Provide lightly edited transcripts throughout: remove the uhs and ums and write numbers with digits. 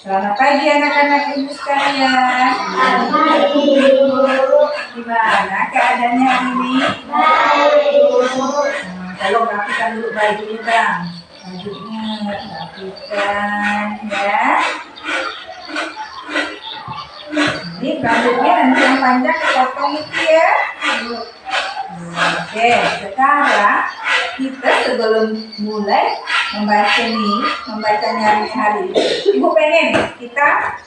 Selamat pagi anak-anak ibu sekalian. Gimana keadaannya hari ini? Kalau rapikan dulu bajunya bang. Bajunya rapikan ya. Ini rambutnya nanti yang panjang potong itu ya. Oke, sekarang kita sebelum mulai membacanya hari ini, ibu pengen kita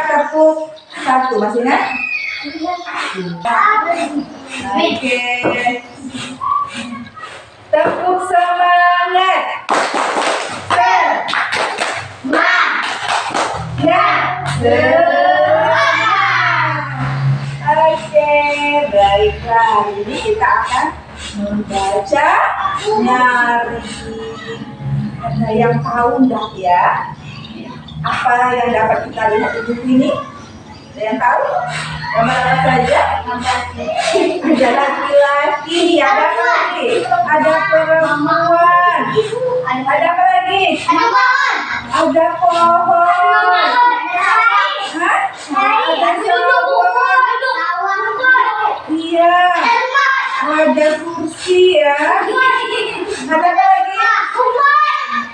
tepuk satu, masih ingat? Oke, tepuk semangat. Oke, baiklah. Ini kita akan membaca nyari. Ada yang tahu enggak ya? Apa yang dapat kita lihat di buku ini? Ada yang tahu? Gambar apa saja? Ada laki-laki, ada apa lagi? Ada perempuan. Ada apa lagi? Ada pohon. Hah? Ada sawah. Iya. Ada kursi ya. Ada apa lagi?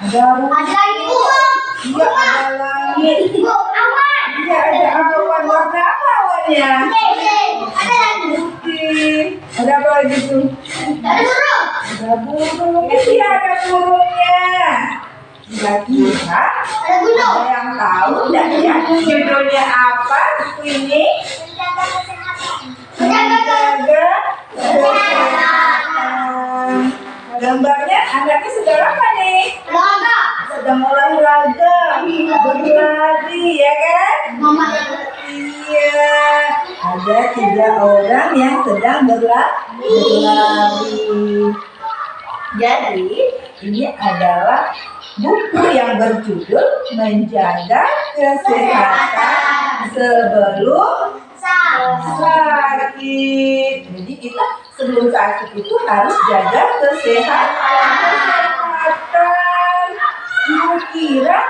Ada rumah. Iya, ada langit. Iya, ada awan. Warna apa awannya? Putih. Ada apa lagi tuh? Ada burung. Iya, ada burungnya. Kira-kira ada yang tahu nggak ya judulnya apa buku ini? Menjaga kesehatan. Gambarnya anaknya sedang apa nih? Sedang olahraga, berlari ya kan? Iya, ada 3 orang yang sedang berlari. Jadi ini adalah buku yang berjudul Menjaga Kesehatan Sebelum Sakit. Jadi kita sebelum sakit itu harus jaga kesehatan. Kira-kira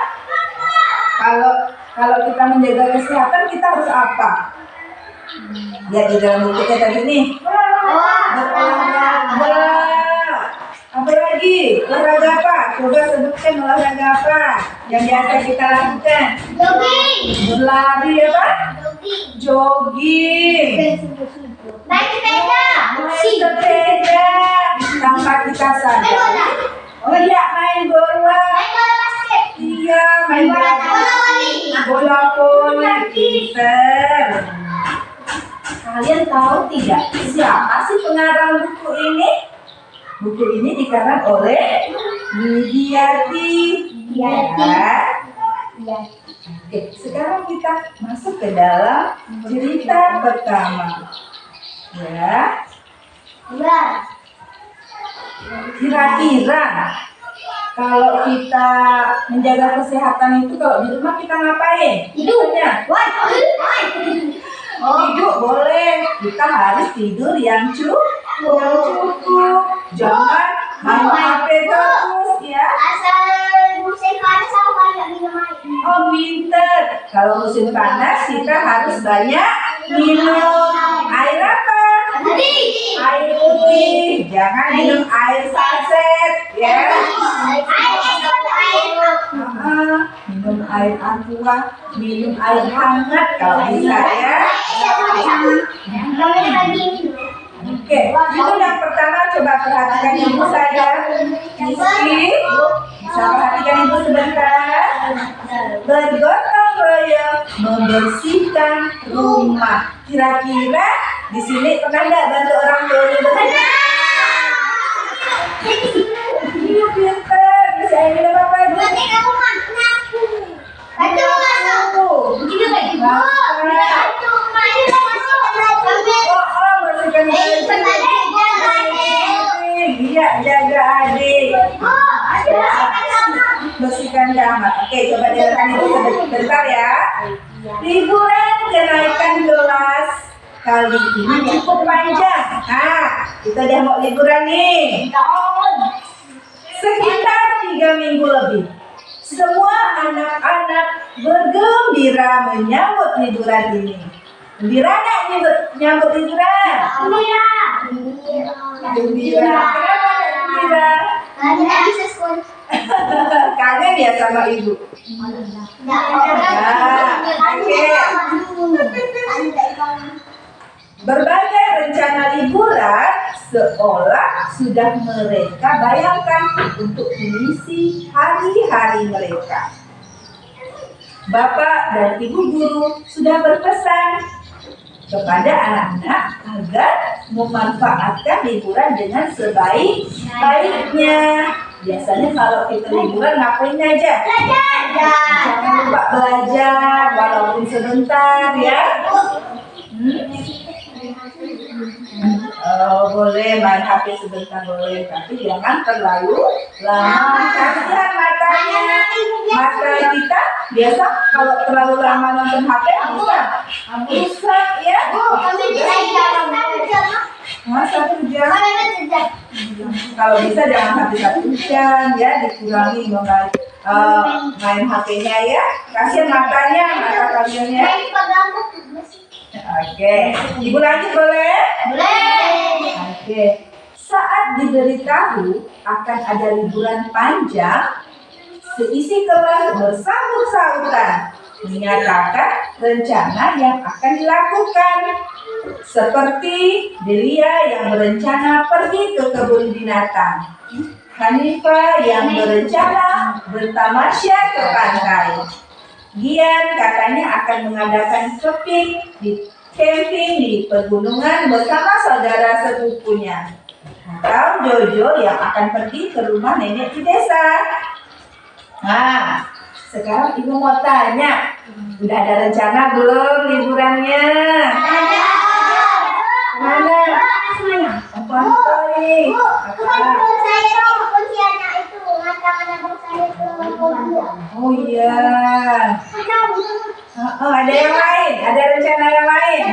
kalau kita menjaga kesehatan kita harus apa? Lihat di dalam bukunya tadi nih. Berolahraga. Apa lagi? Olahraga apa? Coba sebutkan olahraga apa yang biasa kita lakukan? Berlari apa? Jogging. Naik sepeda tanpa kita sadar. Oh iya, main bola. Iya, main bola voli. Kalian tahu tidak siapa sih pengarang buku ini? Buku ini dikarang oleh Widiati. Oke, sekarang kita masuk ke dalam cerita pertama. Ya. Kira-kira kalau kita menjaga kesehatan itu kalau di rumah kita ngapain? Tidurnya. Tidur boleh. Kita harus tidur yang cukup. Jangan main HP terus ya. Oh pinter. Kalau musim panas kita harus banyak minum air apa? Air putih. Jangan minum air saset ya. Minum air aqua, minum air hangat kalau bisa ya. Oke, itu yang pertama. Coba perhatikan ibu saya. Rizky, bisa perhatikan ibu sebentar. Bergotong royong membersihkan rumah. Kira-kira di sini pernah nggak bantu orang tuanya bersih? Iya pintar. Bisa ini apa ibu? Iya, jaga adik. Bersihkan kamar. Oke, coba dengarkan itu sebentar ya. Liburan kenaikan kelas kali ini cukup panjang. Nah, kita udah mau liburan nih. Sekitar 3 minggu lebih. Semua anak-anak bergembira menyambut liburan ini. Gembira nggak menyambut liburan? Gembira. Gembira. Kenapa nggak gembira? Tidak bisa sekolah. Kangen ya sama ibu. Berbagai rencana liburan seolah sudah mereka bayangkan untuk mengisi hari-hari mereka. Bapak dan ibu guru sudah berpesan kepada anak-anak agar memanfaatkan liburan dengan sebaik-baiknya. Biasanya kalau kita liburan ngapain aja? Jangan lupa belajar walaupun sebentar ya. Boleh main HP sebentar boleh, tapi jangan terlalu lama. Kasihan matanya. Mata kita biasa kalau terlalu lama nonton HP rusak ya. Satu jam. Kalau bisa jangan sampai 1 jam ya, dikurangi main HP-nya ya. Kasihan mata kalian ya. Oke, ibu lanjut boleh? Boleh. Oke, saat diberitahu akan ada liburan panjang, seisi kelas bersambut-sahutan menyatakan rencana yang akan dilakukan. Seperti Delia yang berencana pergi ke kebun binatang, Hanifah yang berencana bertamasya ke pantai, Gian katanya akan mengadakan camping di pegunungan bersama saudara sepupunya, atau Jojo yang akan pergi ke rumah nenek di desa. Nah, sekarang ibu mau tanya, udah ada rencana belum liburannya? Ada. Mana? Pantai. Oh iya. Ada yang lain? Ada rencana yang lain?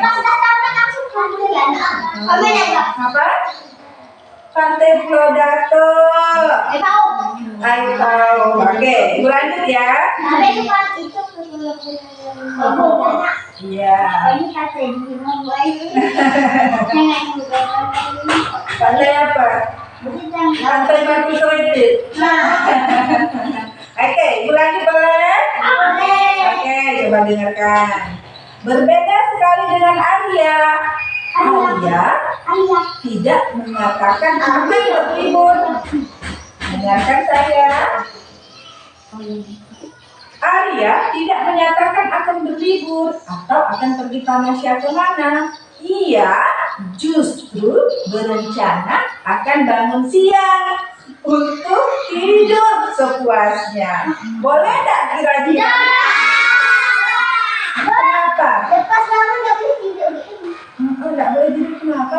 Apa? Pantai Pulau Dato. Tahu. Oke, ibu lanjut ya. Iya. Pantai apa? Pantai Batu Soedit. Oke, ibu lanjut boleh? Oke, coba dengarkan. Berbeda sekali dengan Arya. Arya tidak mengatakan akan berlibur. Dengarkan saya. Arya tidak menyatakan akan berlibur atau akan pergi tamasya kemana. Ia justru berencana akan bangun siang untuk tidur sepuasnya. Boleh tak kira-kira? Kenapa? Lepas lama nggak boleh tidur. Nggak boleh tidur kenapa?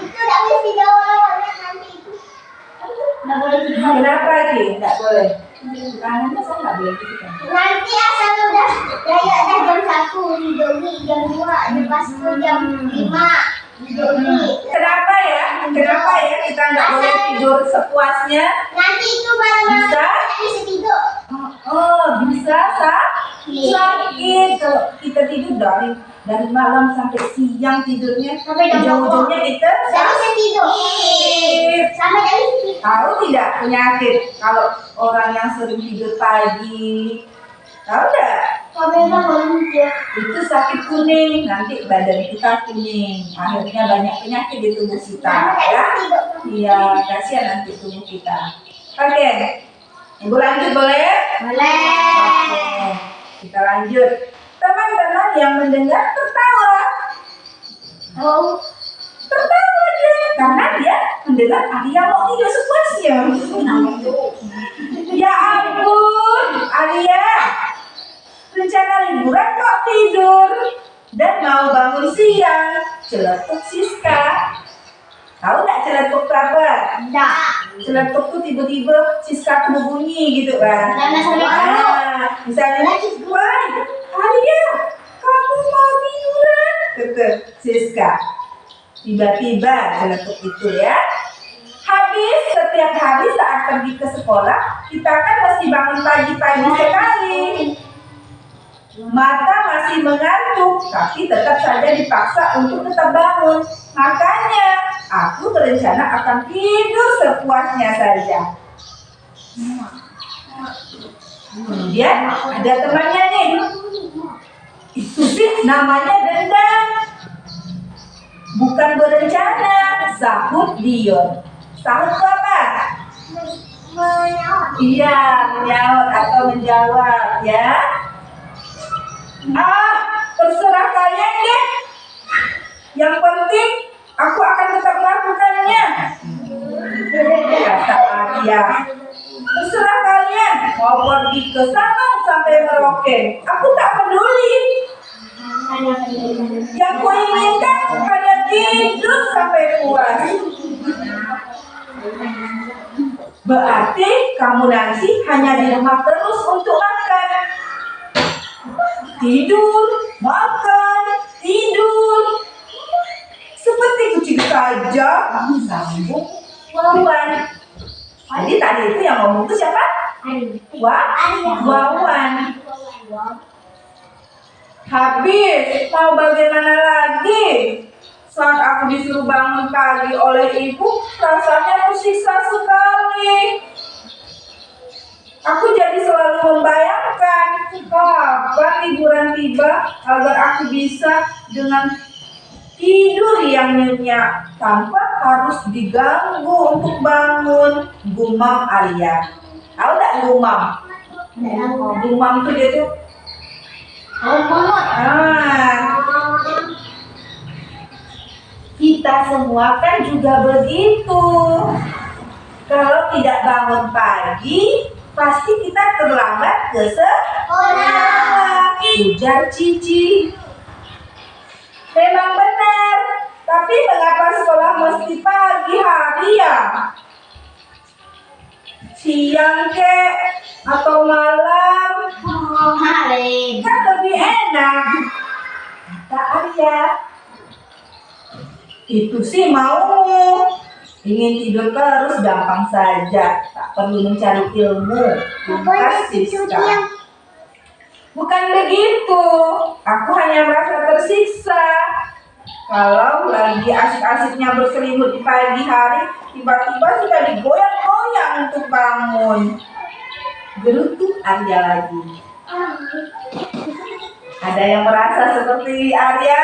Itu nggak boleh tidur awal-awalnya nanti itu. Nggak boleh tidur. Kenapa Ki? Nggak boleh. Kangennya saya nggak boleh tidur. Nanti asal udah kayak jam 1 tidur jam 2, lepas itu jam 5 tidur. Kenapa ya? Kenapa ya kita nggak boleh tidur sepuasnya? Nanti itu malam-malam Bisa? bisa tidur. Bisa sakit kalau kita tidur dari malam sampai siang tidurnya, Sampai jam ujung-ujungnya kita Saya bisa tidur. Sama jadi tahu tidak penyakit kalau orang yang sering tidur pagi, tahu tidak? Kamera boleh Itu sakit kuning, nanti badan kita kuning, akhirnya banyak penyakit di tubuh kita ya. Iya, kasihan nanti tubuh kita. Oke, ibu lanjut boleh? Boleh. Kita lanjut. Teman-teman yang mendengar tertawa. Tertawa dia karena dia mendengar Arya mau tidur sepuasnya. Ya ampun, Arya. Rencana liburan kok tidur dan mau bangun siang. Celetuk Siska. Tahu nggak celetuk apa? Enggak. Celetuk tuh tiba-tiba Siska tuh bunyi gitu kan. Misalnya, wah, Arya, kamu mau tiduran? Kata Siska. Tiba-tiba celetuk itu ya. Habis setiap hari saat pergi ke sekolah, kita kan mesti bangun pagi-pagi sekali. Mata masih mengantuk, tapi tetap saja dipaksa untuk tetap bangun. Makanya aku berencana akan tidur sepuasnya saja. Kemudian ada temannya nih. Itu sih namanya dendam. Bukan berencana, sahut Dion. Sahut itu apa? Iya, menyaut atau menjawab ya. Terserah kalian deh. Yang penting aku akan tetap melakukannya. Kata Arya. Terserah kalian mau pergi ke Sabang sampai Merauke. Aku tak peduli. Yang kuinginkan hanya tidur sampai puas. Berarti kamu nanti hanya di rumah terus untuk makan. Tidur, makan, tidur. Seperti kucing saja, sambung Wawan. Jadi tadi itu yang ngomong itu siapa? Wawan. Habis, mau bagaimana lagi? Saat aku disuruh bangun pagi oleh ibu, rasanya tersiksa sekali. Aku jadi selalu membayangkan kapan liburan tiba agar aku bisa dengan tidur yang nyenyak tanpa harus diganggu untuk bangun. Gumam Arya. Tahu tak gumam? Gumam itu dia tuh. Kita semua kan juga begitu. Kalau tidak bangun pagi, pasti kita terlambat ke sekolah. Ujar Cici. Memang benar, tapi mengapa sekolah mesti pagi hari ya? Siang kek atau malam? Kan lebih enak. Kata Arya. Itu sih maumu. Ingin tidur terus gampang saja, tak perlu mencari ilmu. Tuntas Siska. Bukan begitu, aku hanya merasa tersiksa. Kalau lagi asik-asiknya berselimut di pagi hari, tiba-tiba sudah digoyang-goyang untuk bangun. Gerutu Arya lagi. Ada yang merasa seperti Arya?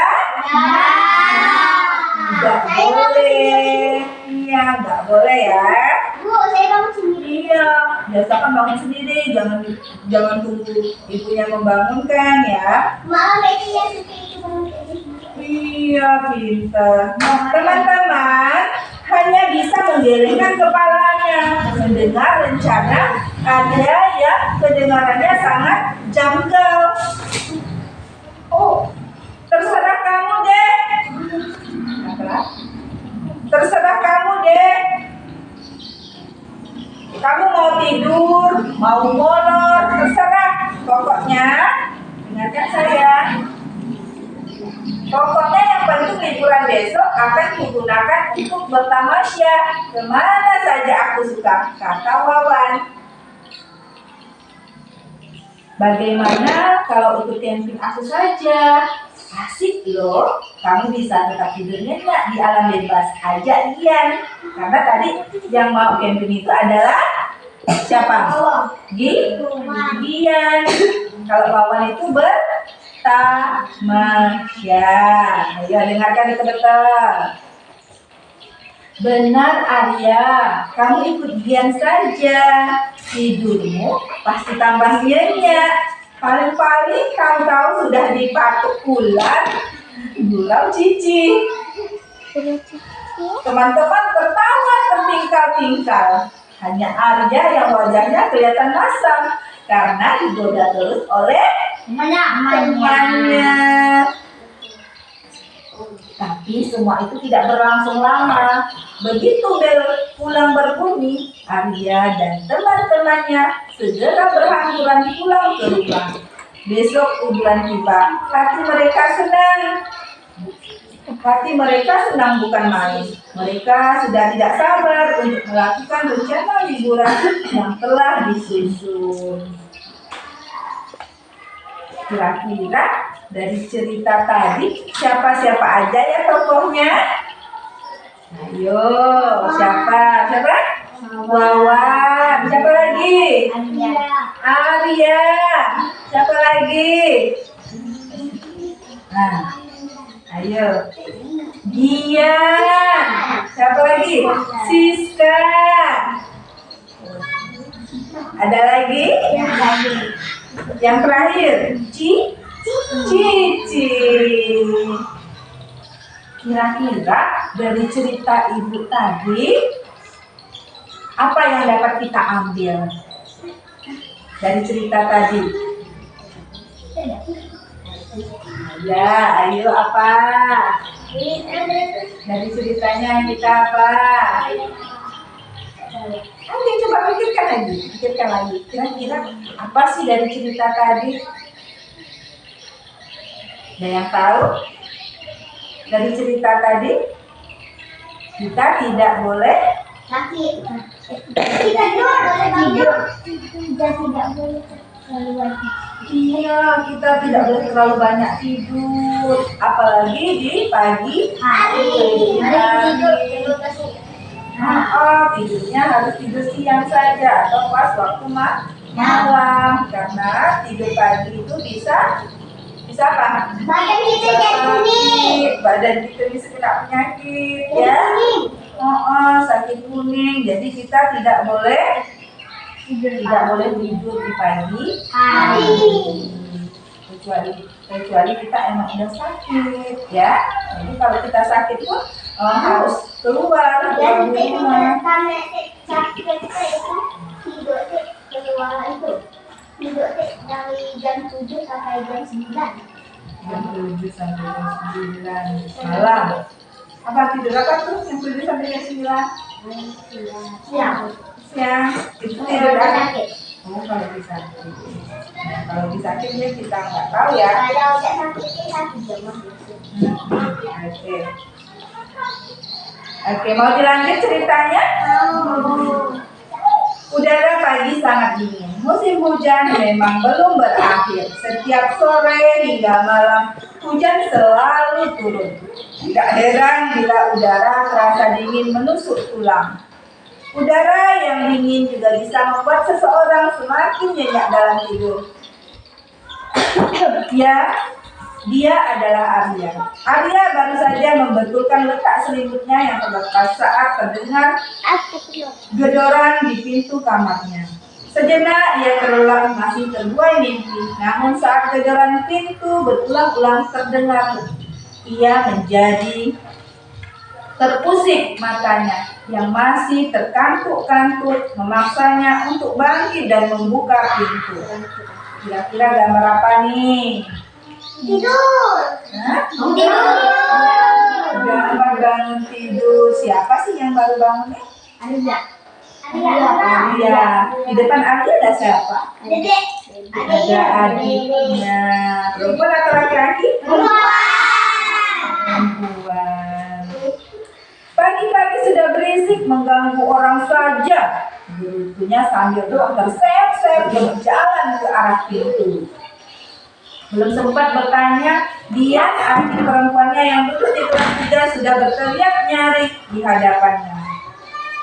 Nggak boleh. Iya, nggak boleh ya. Bu, saya bangun sendiri. Iya, biasakan bangun sendiri, jangan tunggu ibunya membangunkan ya. Maaf, itu yang seperti itu bangun kayak gitu. Iya, pintar. Teman-teman hanya bisa menggelengkan kepalanya mendengar rencana Arya yang kedengarannya sangat janggal. Oh, terserah kamu deh. Terserah kamu deh. Kamu mau tidur, mau molor, terserah. Pokoknya, dengarkan saya. Pokoknya yang penting liburan besok akan digunakan untuk bertamasya kemana saja aku suka, kata Wawan. Bagaimana kalau ikut camping aku saja? Asik loh, kamu bisa tetap tidur nyenyak di alam bebas. Ajak Dian, karena tadi yang mau camping itu adalah siapa? Dian. Kalau Wawan itu bertamasya. Ayo dengarkan itu betul. Benar Arya, kamu ikut Dian saja. Tidurmu pasti tambah nyenyak. Paling-paling kamu tahu sudah dipatuk ular, gurau Cici. Teman-teman tertawa tertingkal-tingkal. Hanya Arya yang wajahnya kelihatan masam karena digoda terus oleh temannya. Tapi semua itu tidak berlangsung lama. Begitu bel pulang berbunyi, Arya dan teman-temannya segera berhamburan pulang ke rumah. Besok liburan tiba, hati mereka senang. Hati mereka senang bukan main. Mereka sudah tidak sabar untuk melakukan rencana liburan yang telah disusun. Kira-kira dari cerita tadi siapa-siapa aja ya tokohnya? Ayo, siapa? Siapa? Wawan. Siapa lagi? Arya. Siapa lagi? Nah, ayo. Dian. Siapa lagi? Siska. Ada lagi? Yang terakhir, Cici. Kira-kira dari cerita ibu tadi, apa yang dapat kita ambil dari cerita tadi? Ya, ayo apa? Dari ceritanya kita apa? Oke, coba pikirkan lagi. Kira-kira apa sih dari cerita tadi? Ada yang tahu? Dari cerita tadi, kita tidak boleh sakit. Kita boleh tidur. Kita tidak boleh terlalu banyak. Iya, kita tidak boleh terlalu banyak tidur, apalagi di pagi hari. Tidurnya harus tidur siang saja atau pas waktu malam, karena tidur pagi itu bisa apa? Badan kita jadi kuning. Badan kita bisa kena penyakit, ya. Sakit kuning. Jadi kita tidak boleh tidur di pagi hari. Kecuali kita emang udah sakit, ya. Jadi kalau kita sakit pun harus keluar Dan dari rumah. karena sakit itu tidur keluar itu. Tidur dari jam 7 sampai jam 9. Jam 7 sampai jam 9 malam. Apa tidur apa tuh jam 7 sampai jam 9? Siang. Itu tidur apa? Kalau bisa sakit. Nah, kalau bisa sakitnya kita nggak tahu ya. Kalau tidak sakit kita 1 jam. Oke, mau dilanjut ceritanya? Udara pagi sangat dingin. Musim hujan memang belum berakhir. Setiap sore hingga malam, hujan selalu turun. Tidak heran bila udara terasa dingin menusuk tulang. Udara yang dingin juga bisa membuat seseorang semakin nyenyak dalam tidur. Dia adalah Arya. Arya baru saja membetulkan letak selimutnya yang terlepas saat terdengar gedoran di pintu kamarnya. Sejenak ia terlelap masih terbuai mimpi. Namun saat gedoran pintu berulang-ulang terdengar, ia menjadi terpusik matanya yang masih terkantuk-kantuk memaksanya untuk bangkit dan membuka pintu. Kira-kira gambar apa nih? Tidur. Gambar bangun tidur. Siapa sih yang baru bangun nih? Arya. Arya. Di depan Arya ada siapa? Dedek. Ada adiknya. Perempuan atau laki-laki? Perempuan. Pagi-pagi sudah berisik mengganggu orang saja. Gurunya sambil doang terseok-seok berjalan ke arah pintu. Belum sempat bertanya, Dian, adik perempuannya yang duduk di kelas 3 sudah berteriak nyaring di hadapannya.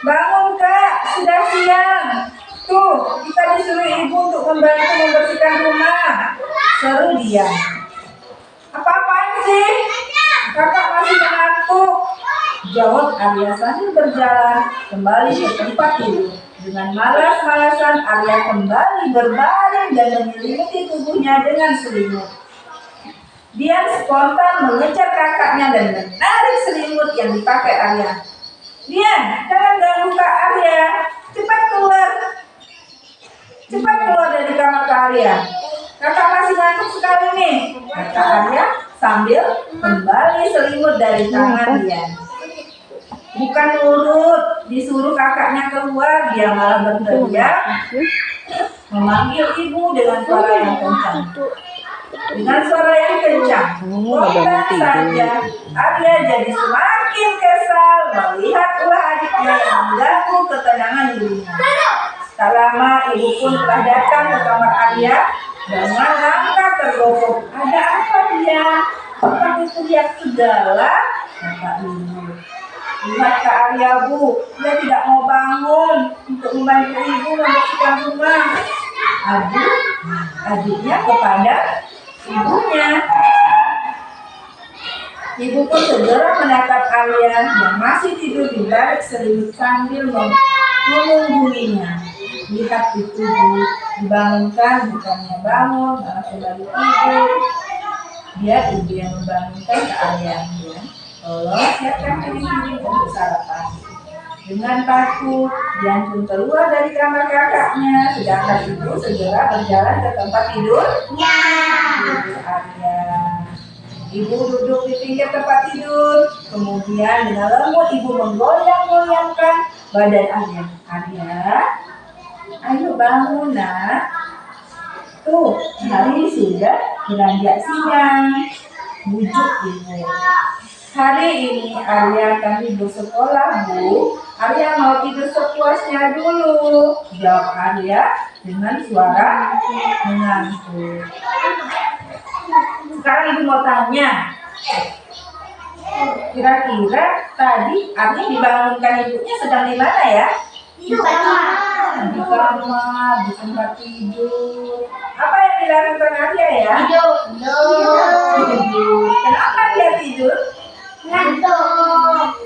Bangun kak, sudah siang. Tuh, kita disuruh ibu untuk membantu membersihkan rumah. Seru dia. Apa-apaan sih? Kakak masih mengantuk. Jawab Arya sambil berjalan kembali ke tempat tidur. Dengan malas-malasan Arya kembali berbaring dan menyelimuti tubuhnya dengan selimut. Dia spontan mengejar kakaknya dan menarik selimut yang dipakai Arya. Dian, jangan ganggu Kak Arya. Cepat keluar dari kamar Kak Arya. Kakak masih ngantuk sekali nih, kata Arya sambil kembali selimut dari tangan Dian. Bukan nurut, disuruh kakaknya keluar, dia malah berteriak memanggil ibu dengan suara yang kencang. Dengan suara yang kencang, bukan saja Arya jadi semakin kesal melihat ulah adiknya yang mengganggu ketenangan dirinya. Tak lama ibu pun telah datang ke kamar Arya dengan langkah tergopoh. Ada apa dia? Pakai teriak segala, kata ibu. Lihat ke Arya, Bu, dia tidak mau bangun untuk membantu ibu membersihkan rumah. Adiknya kepada ibunya. Ibu pun segera menatap Arya yang masih tidur di balik selimut sambil menungguinya. Lihat itu, Bu, dibangunkan, bukannya bangun, malah kembali tidur. Dia ibu yang membangunkan ke Arya. Tolong siapkan piring untuk sarapan. Dengan takut, Dian pun keluar dari kamar kakaknya, sedangkan ibu segera berjalan ke tempat tidurnya. Arya. Ibu duduk di pinggir tempat tidur, kemudian dengan lembut ibu menggoyang-goyangkan badan Arya. Arya, ayo bangun nak. Tuh, hari sudah beranjak siang. Bujuk ibu. Hari ini Arya akan libur sekolah, Bu. Arya mau tidur sepuasnya dulu, jawab Arya dengan suara mengantuk. Sekarang ibu mau tanya, kira-kira tadi Arya dibangunkan ibunya sedang di mana ya? Di kamar. Di kamar, di tempat tidur. Apa yang dilakukan Arya ya? Tidur. Kenapa dia tidur? Ngantuk.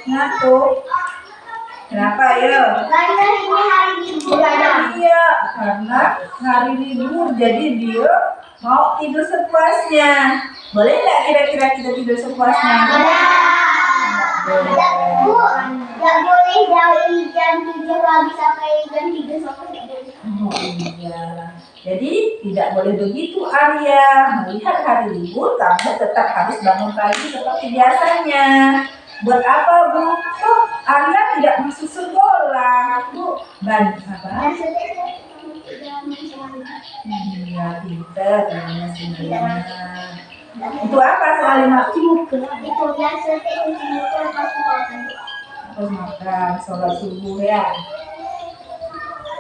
Kenapa ya? Karena ini hari libur. Iya, karena hari libur jadi dia mau tidur sepuasnya. Boleh nggak kira-kira kita tidur sepuasnya? Bu, nggak boleh dari jam 7 pagi sampai jam 3 sore. Oh iya. Jadi tidak boleh begitu Arya. Melihat hari libur, kamu tetap harus bangun pagi seperti biasanya. Buat apa, Bu? Oh, Arya tidak masuk sekolah. Bu, apa? Iya, pintar namanya semuanya. Itu apa Salimah? Itu biasa Pas makan, sholat subuh ya.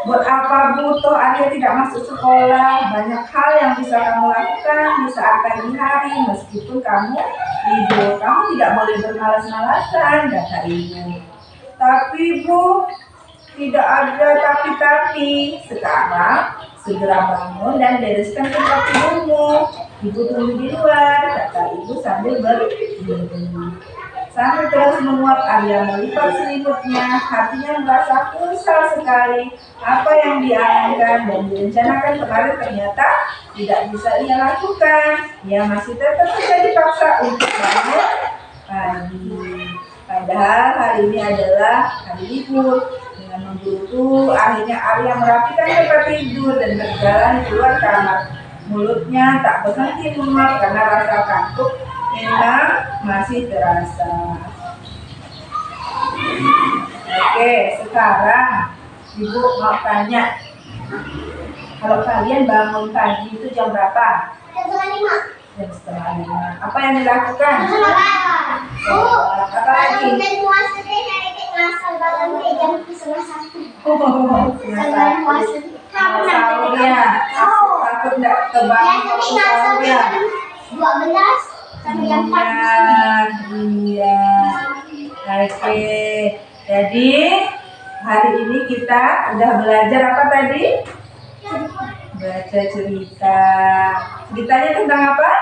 Buat apa, Bu? Toh Arya tidak masuk sekolah. Banyak hal yang bisa kamu lakukan di saat pagi hari. Meskipun kamu libur, kamu tidak boleh bermalas-malasan, kata ibu. Tapi, Bu, tidak ada tapi-tapi. Sekarang segera bangun dan bereskan tempat tidurmu. Ibu tunggu di luar, kata ibu sambil berdiri. Sambil terus menguap, Arya melipat selimutnya. Hatinya merasa kesal sekali. Apa yang diangankan dan direncanakan kemarin ternyata tidak bisa ia lakukan. Ia masih tetap saja dipaksa untuk bangun pagi. Padahal hari ini adalah hari libur. Dengan memburu, akhirnya Arya merapikan tempat tidur dan berjalan keluar kamar. Mulutnya tak berhenti menguap karena rasa kantuk memang masih terasa. Oke, sekarang ibu mau tanya, kalau kalian bangun pagi itu jam berapa? Jam setengah 5. Apa yang dilakukan? Apa lagi? Sahur ya. Takut nggak kebangun waktu sahur ya? 12 sampai jam 4. Iya. Oke. Jadi hari ini kita udah belajar apa tadi? Baca cerita. Ceritanya tentang apa?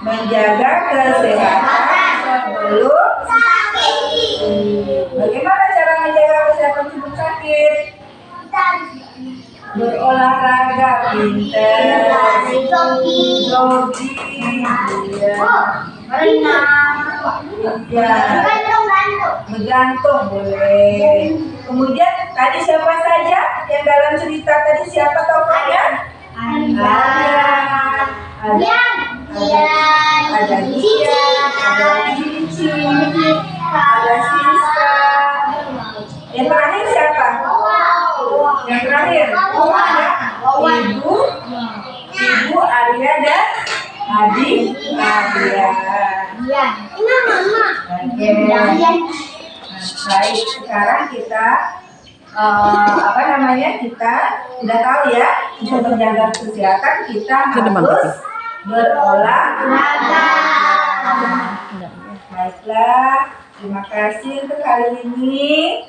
Menjaga kesehatan sebelum sakit. Bagaimana cara menjaga kesehatan sebelum sakit? Berolahraga pintar, jogging, bergantung boleh. Kemudian tadi siapa saja yang dalam cerita tadi, siapa tokohnya? Ada Cici, ada Siska. Yang terakhir siapa? Yang terakhir Ibu Arya dan Hadiah. Iya. Ini mama. Oke. Jangan. Baik, sekarang kita apa namanya, kita udah tahu ya, untuk menjaga kesehatan kita harus berolahraga. Baiklah, terima kasih untuk hari ini.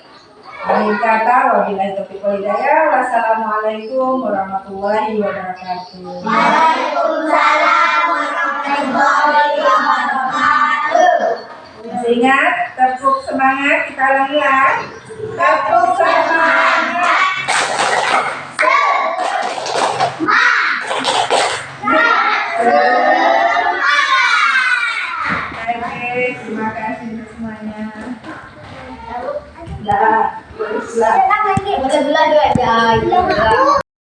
Akhir kata, wabillahi taufiq wal hidayah. Wassalamualaikum warahmatullahi wabarakatuh. Waalaikumsalam warahmatullahi wabarakatuh. Masih ingat, tepuk semangat, kita ulangi ya. Tepuk semangat. Semangat.